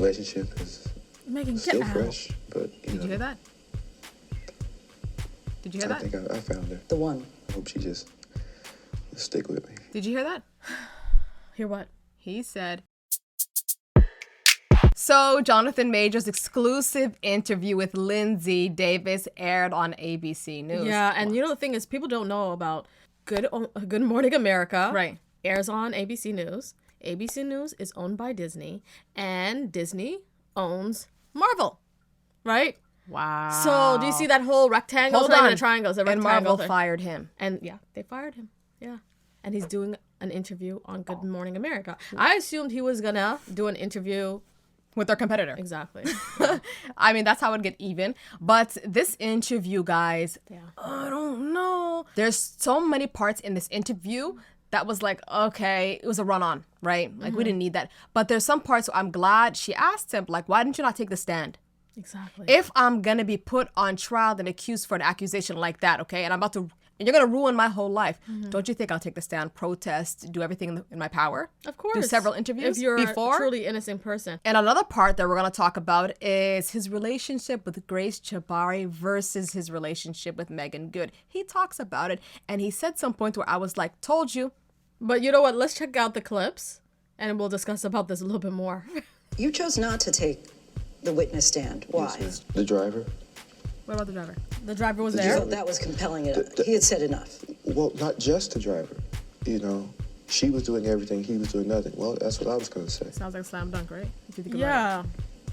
relationship is Megan, get still out. fresh, but you know. Did you hear that? Did you hear I that? think I found her. The one. I hope she just will stick with me. Did you hear that? Hear what? He said. So, Jonathan Majors' exclusive interview with Lindsay Davis aired on ABC News. Yeah, and you know the thing is, people don't know about Good Morning America. Right. Airs on ABC News. ABC News is owned by Disney, and Disney owns Marvel, right? Wow. So do you see that whole rectangle? Hold It's not on. even a triangle. It's a And rectangle. Marvel thing. fired him. And yeah, they fired him. Yeah. And he's doing an interview on Good Morning America. I assumed he was gonna do an interview. With their competitor. Exactly. I mean, that's how it get even. But this interview, guys, Yeah. I don't know. There's so many parts in this interview that was like, okay, it was a run-on, right? Like, we didn't need that. But there's some parts where I'm glad she asked him, like, why didn't you not take the stand? Exactly. If I'm going to be put on trial and accused for an accusation like that, okay, and you're going to ruin my whole life, don't you think I'll take the stand, protest, do everything in my power? Of course. Do several interviews if you're before? a truly innocent person. And another part that we're going to talk about is his relationship with Grace Jabari versus his relationship with Meagan Good. He talks about it, and he said some point where I was like, told you. But you know what? Let's check out the clips, and we'll discuss about this a little bit more. You chose not to take the witness stand. Why? Yes, the driver. What about the driver? The driver was You there. felt that was compelling enough. He had said enough. Well, not just the driver. You know, she was doing everything, he was doing nothing. Well, that's what I was going to say. Sounds like a slam dunk, right? If you think about Yeah.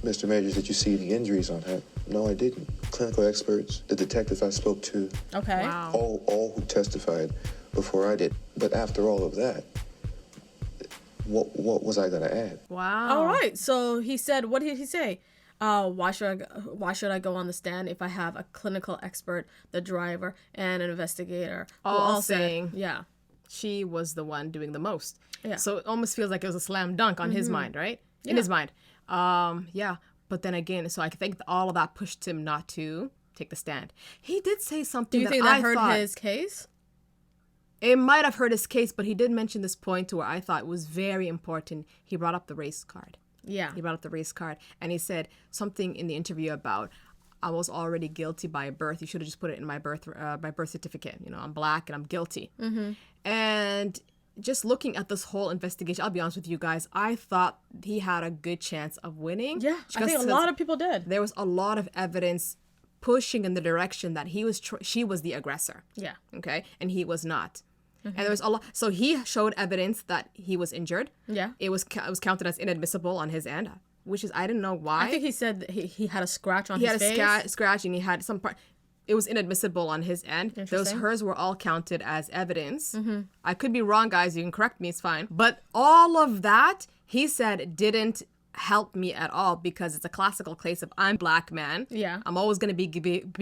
Mr. Majors, did you see any injuries on her? No, I didn't. Clinical experts, the detectives I spoke to, Okay. Wow. all who testified before I did. But after all of that, what was I going to add? Wow. All right. So he said, what did he say? Why should I go on the stand if I have a clinical expert, the driver, and an investigator? who All said- saying yeah. she was the one doing the most. Yeah. So it almost feels like it was a slam dunk on his mind, right? In his mind. Yeah. But then again, so I think all of that pushed him not to take the stand. He did say something Do you think I that hurt thought, his case? It might have hurt his case, but he did mention this point where I thought was very important. He brought up the race card. Yeah. He brought up the race card, and he said something in the interview about, I was already guilty by birth. You should have just put it in my birth certificate. You know, I'm black and I'm guilty. Mm-hmm. And just looking at this whole investigation, I'll be honest with you guys, I thought he had a good chance of winning. Yeah. I think a lot of people did. There was a lot of evidence pushing in the direction that she was the aggressor. Yeah. Okay, and he was not. And there was a lot. So he showed evidence that he was injured. Yeah. It was counted as inadmissible on his end, which is I didn't know why. I think he said that he had a scratch on he his had face. a scratch and he had some part. It was inadmissible on his end. Interesting. Hers were all counted as evidence. I could be wrong, guys. You can correct me. It's fine. But all of that, he said, didn't help me at all because it's a classical case of I'm black man. Yeah. I'm always going to be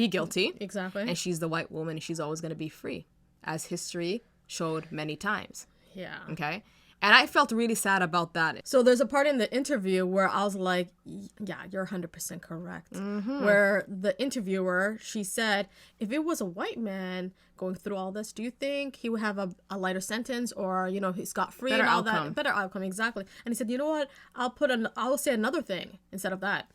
guilty. Exactly. And she's the white woman and she's always going to be free, as history showed many times. Yeah. Okay. And I felt really sad about that. So there's a part in the interview where I was like, yeah, you're 100% correct. Where the interviewer, she said, if it was a white man going through all this, do you think he would have a lighter sentence or, you know, he's got free Better and all outcome. that? Better outcome, exactly. And he said, you know what? I'll say another thing instead of that.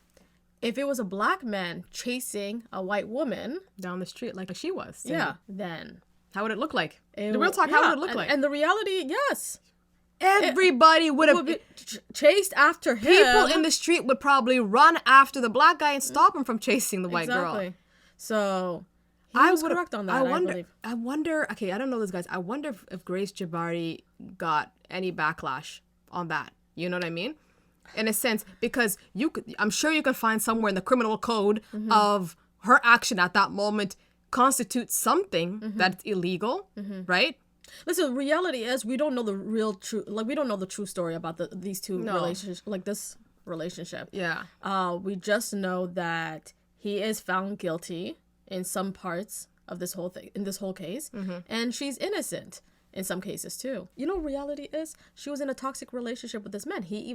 If it was a black man chasing a white woman, Down the street like she was. yeah, then... How would it look like? it The real would- talk, how yeah, would it look like? And the reality, yes. Everybody would Would have... be chased after him. People in the street would probably run after the black guy and stop him from chasing the white Exactly. girl. So he I was would've- correct on that, I believe. I wonder, okay, I don't know this, guys. I wonder if Grace Jabari got any backlash on that. You know what I mean? In a sense, because I'm sure you can find somewhere in the criminal code of her action at that moment constitutes something that's illegal, right? Listen, reality is we don't know the real true, like we don't know the true story about these two relationships, like this relationship. Yeah. We just know that he is found guilty in some parts of this whole thing, in this whole case, and she's innocent in some cases too. You know, reality is she was in a toxic relationship with this man. He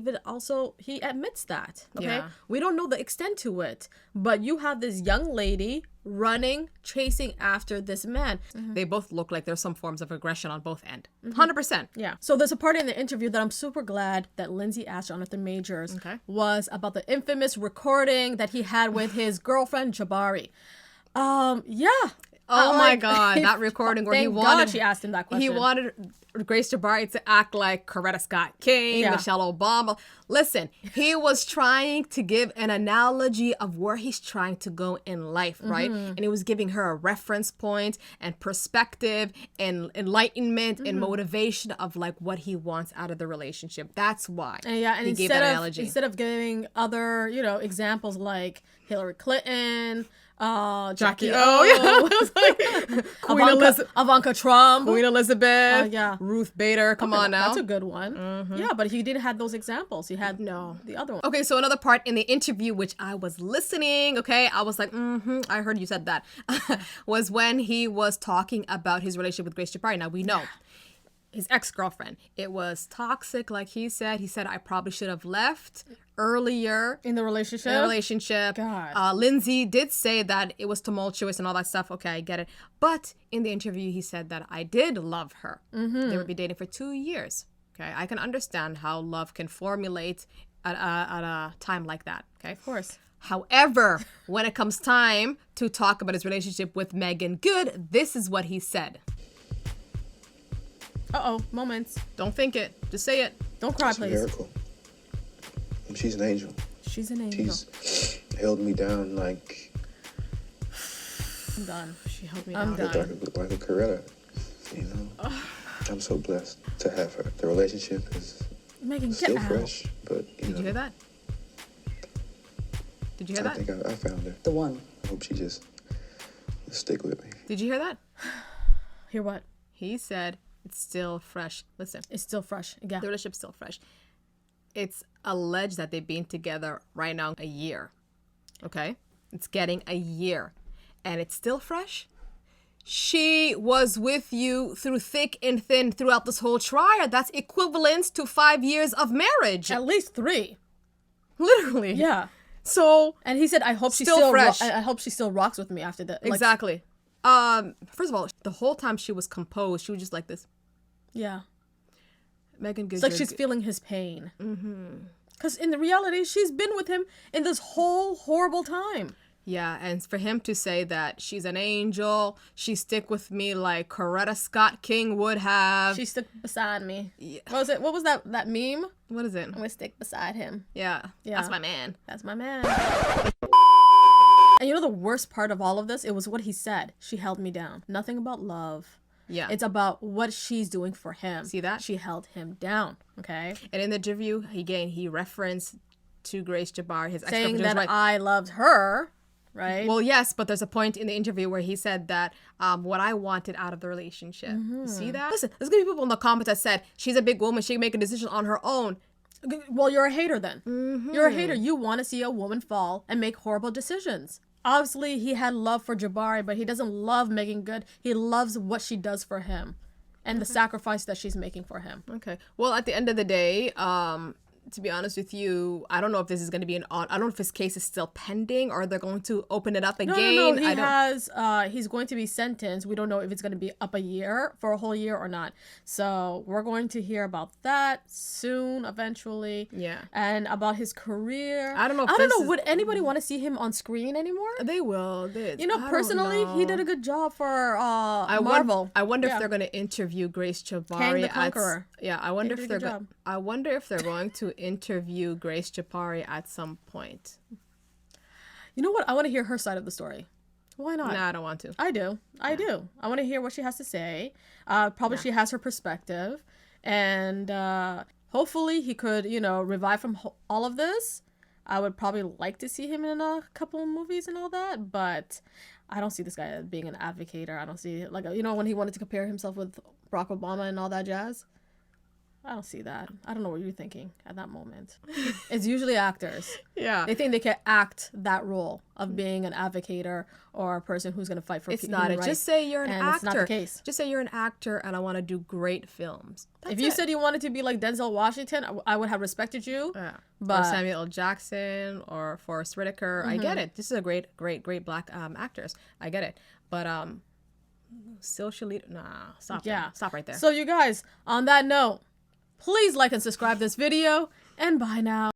admits that. Okay, Yeah. we don't know the extent to it, but you have this young lady running, chasing after this man. They both look like there's some forms of aggression on both end. 100%. Yeah. So there's a part in the interview that I'm super glad that Lindsay asked Jonathan Majors was about the infamous recording that he had with his girlfriend Jabari. Yeah. Oh my God, that recording where he Thank wanted. God she asked him that question. He wanted Grace Jabari to act like Coretta Scott King, Yeah. Michelle Obama. Listen, he was trying to give an analogy of where he's trying to go in life, right? And he was giving her a reference point and perspective and enlightenment and motivation of like what he wants out of the relationship. That's why And yeah, and he gave that analogy. instead of giving other, examples like Hillary Clinton, Jackie O, Ivanka Trump, Queen Elizabeth, yeah. Ruth Bader, come on now. That's a good one. Yeah, but he didn't have those examples. He had the other one. Okay, so another part in the interview, which I was listening, okay, I was like, I heard you said that, was when he was talking about his relationship with Grace Jabari. Now, we know his ex-girlfriend. It was toxic, like he said. He said, I probably should have left earlier In the relationship? God. Lindsay did say that it was tumultuous and all that stuff. Okay, I get it. But in the interview, he said that I did love her. They would be dating for 2 years. Okay, I can understand how love can formulate at a time like that. Okay, Of course. However, when it comes time to talk about his relationship with Meagan Good, this is what he said. Moments. Don't think it. Just say it. Don't cry, It's a please. miracle. And she's an angel. She's an angel. She's held me down like I'm done. She held me I'm down. done. like a Coretta. I'm so blessed to have her. The relationship is Megan, get still out. fresh, but Did you hear that? Did you hear I that? think I found her. The one. I hope she just will stick with me. Did you hear that? Hear what? He said it's still fresh. Listen, It's still fresh. Yeah. the relationship's still fresh. It's alleged that they've been together right now a year. Okay? It's getting a year. And it's still fresh. She was with you through thick and thin throughout this whole trial. That's equivalent to 5 years of marriage. At least 3. Literally. Yeah. So, And he said, "I hope she Still still fresh. I hope she still rocks with me after that." Like, exactly. First of all, the whole time she was composed, she was just like this. Yeah. Meagan Good. It's like she's feeling his pain. Because in the reality, she's been with him in this whole horrible time. Yeah, and for him to say that she's an angel, she stick with me like Coretta Scott King would have. She stuck beside me. Yeah. What was that meme? What is it? I'm gonna stick beside him. Yeah, Yeah. that's my man. That's my man. And you know the worst part of all of this? It was what he said. She held me down. Nothing about love. Yeah. It's about what she's doing for him. See that? She held him down. Okay. And in the interview, he referenced to Grace Jabari, his Saying ex-girlfriend. that I loved her. Right. Well, yes, but there's a point in the interview where he said that what I wanted out of the relationship. You see that? Listen, there's gonna be people in the comments that said she's a big woman, she can make a decision on her own. Well, you're a hater then. You're a hater. You want to see a woman fall and make horrible decisions. Obviously, he had love for Jabari, but he doesn't love Meagan Good. He loves what she does for him and the sacrifice that she's making for him. Okay. Well, at the end of the day, to be honest with you, I don't know if this is going to be I don't know if his case is still pending or they're going to open it up again. No. He has. He's going to be sentenced. We don't know if it's going to be up for a whole year or not. So we're going to hear about that soon, eventually. Yeah. And about his career. I don't know. Would anybody want to see him on screen anymore? They will. Personally, he did a good job for Marvel. I wonder if they're going to interview Grace Jabari. Kang the Conqueror. I wonder if did a good they're going to interview Grace Jabari at some point. You know what? I want to hear her side of the story. Why not? No, I don't want to. I do. I want to hear what she has to say. Probably she has her perspective. And hopefully he could, revive from all of this. I would probably like to see him in a couple of movies and all that. But I don't see this guy as being an advocator. I don't see, when he wanted to compare himself with Barack Obama and all that jazz. I don't see that. I don't know what you're thinking at that moment. It's usually actors. Yeah. They think they can act that role of being an advocator or a person who's going to fight for It's human not it. rights. Just say you're an and actor. It's not the case. Just say you're an actor and I want to do great films. If you said you wanted to be like Denzel Washington, I would have respected you. Yeah. But or Samuel L. Jackson or Forrest Whitaker. I get it. This is a great black actors. I get it. But still Shalita. Nah, stop. yeah. There. Stop right there. So you guys, on that note, please like and subscribe this video, and bye now.